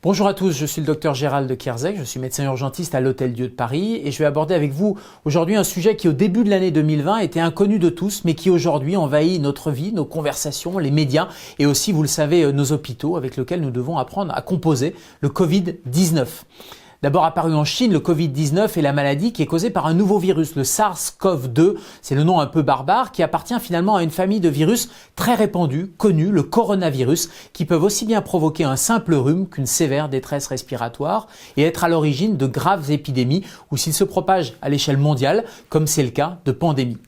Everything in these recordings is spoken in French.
Bonjour à tous, je suis le docteur Gérald de Kierzek, je suis médecin urgentiste à l'Hôtel-Dieu de Paris et je vais aborder avec vous aujourd'hui un sujet qui au début de l'année 2020 était inconnu de tous mais qui aujourd'hui envahit notre vie, nos conversations, les médias et aussi, vous le savez, nos hôpitaux avec lesquels nous devons apprendre à composer, le Covid-19. D'abord apparu en Chine, le Covid-19 est la maladie qui est causée par un nouveau virus, le SARS-CoV-2. C'est le nom un peu barbare qui appartient finalement à une famille de virus très répandus, connus, le coronavirus, qui peuvent aussi bien provoquer un simple rhume qu'une sévère détresse respiratoire et être à l'origine de graves épidémies ou s'ils se propagent à l'échelle mondiale, comme c'est le cas de pandémies.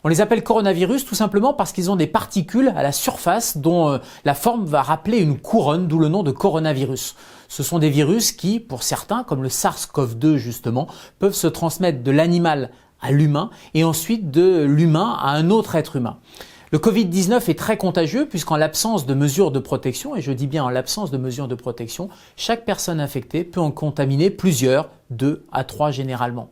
On les appelle coronavirus tout simplement parce qu'ils ont des particules à la surface dont la forme va rappeler une couronne, d'où le nom de coronavirus. Ce sont des virus qui, pour certains, comme le SARS-CoV-2 justement, peuvent se transmettre de l'animal à l'humain et ensuite de l'humain à un autre être humain. Le Covid-19 est très contagieux puisqu'en l'absence de mesures de protection, et je dis bien en l'absence de mesures de protection, chaque personne infectée peut en contaminer plusieurs, 2 à 3 généralement.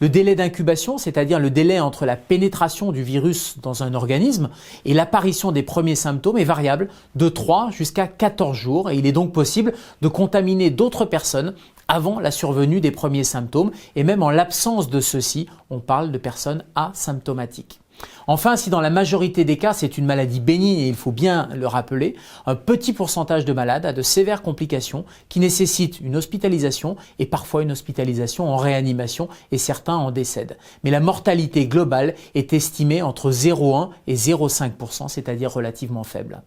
Le délai d'incubation, c'est-à-dire le délai entre la pénétration du virus dans un organisme et l'apparition des premiers symptômes est variable de 3 jusqu'à 14 jours et il est donc possible de contaminer d'autres personnes avant la survenue des premiers symptômes et même en l'absence de ceux-ci, on parle de personnes asymptomatiques. Enfin, si dans la majorité des cas c'est une maladie bénigne et il faut bien le rappeler, un petit pourcentage de malades a de sévères complications qui nécessitent une hospitalisation et parfois une hospitalisation en réanimation et certains en décèdent. Mais la mortalité globale est estimée entre 0,1 et 0,5%, c'est-à-dire relativement faible.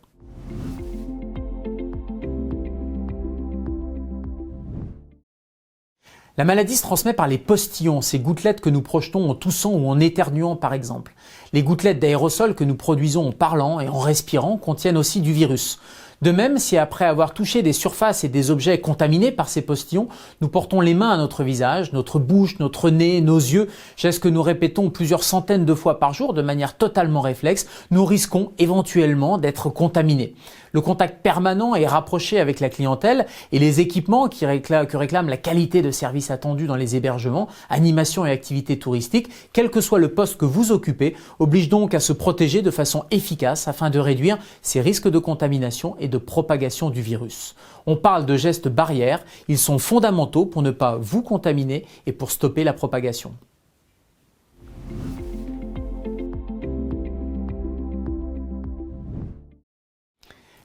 La maladie se transmet par les postillons, ces gouttelettes que nous projetons en toussant ou en éternuant par exemple. Les gouttelettes d'aérosol que nous produisons en parlant et en respirant contiennent aussi du virus. De même, si après avoir touché des surfaces et des objets contaminés par ces postillons, nous portons les mains à notre visage, notre bouche, notre nez, nos yeux, geste que nous répétons plusieurs centaines de fois par jour de manière totalement réflexe, nous risquons éventuellement d'être contaminés. Le contact permanent et rapproché avec la clientèle et les équipements que réclament la qualité de service attendue dans les hébergements, animations et activités touristiques, quel que soit le poste que vous occupez, obligent donc à se protéger de façon efficace afin de réduire ces risques de contamination et de propagation du virus. On parle de gestes barrières, ils sont fondamentaux pour ne pas vous contaminer et pour stopper la propagation.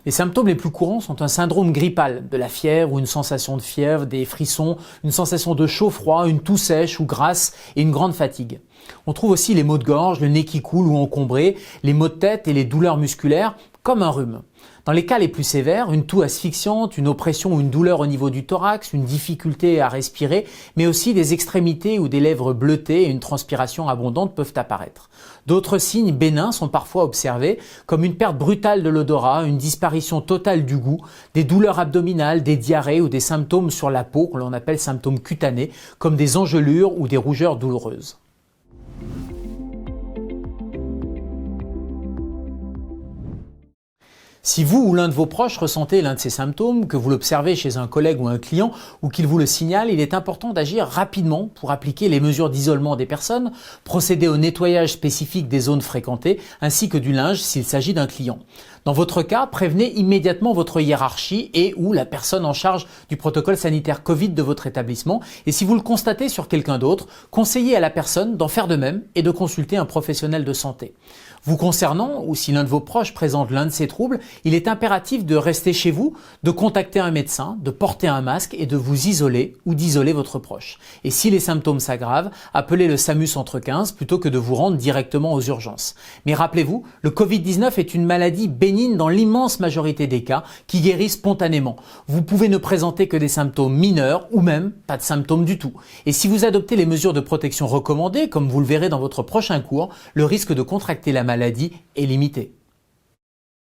Les symptômes les plus courants sont un syndrome grippal, de la fièvre ou une sensation de fièvre, des frissons, une sensation de chaud-froid, une toux sèche ou grasse et une grande fatigue. On trouve aussi les maux de gorge, le nez qui coule ou encombré, les maux de tête et les douleurs musculaires, comme un rhume. Dans les cas les plus sévères, une toux asphyxiante, une oppression ou une douleur au niveau du thorax, une difficulté à respirer, mais aussi des extrémités ou des lèvres bleutées et une transpiration abondante peuvent apparaître. D'autres signes bénins sont parfois observés, comme une perte brutale de l'odorat, une disparition totale du goût, des douleurs abdominales, des diarrhées ou des symptômes sur la peau, que l'on appelle symptômes cutanés, comme des engelures ou des rougeurs douloureuses. Si vous ou l'un de vos proches ressentez l'un de ces symptômes, que vous l'observez chez un collègue ou un client ou qu'il vous le signale, il est important d'agir rapidement pour appliquer les mesures d'isolement des personnes, procéder au nettoyage spécifique des zones fréquentées ainsi que du linge s'il s'agit d'un client. Dans votre cas, prévenez immédiatement votre hiérarchie et ou la personne en charge du protocole sanitaire Covid de votre établissement et si vous le constatez sur quelqu'un d'autre, conseillez à la personne d'en faire de même et de consulter un professionnel de santé. Vous concernant, ou si l'un de vos proches présente l'un de ces troubles, il est impératif de rester chez vous, de contacter un médecin, de porter un masque et de vous isoler ou d'isoler votre proche. Et si les symptômes s'aggravent, appelez le SAMU Centre 15 plutôt que de vous rendre directement aux urgences. Mais rappelez-vous, le Covid-19 est une maladie bénigne dans l'immense majorité des cas qui guérit spontanément. Vous pouvez ne présenter que des symptômes mineurs ou même pas de symptômes du tout. Et si vous adoptez les mesures de protection recommandées, comme vous le verrez dans votre prochain cours, le risque de contracter la maladie est limité.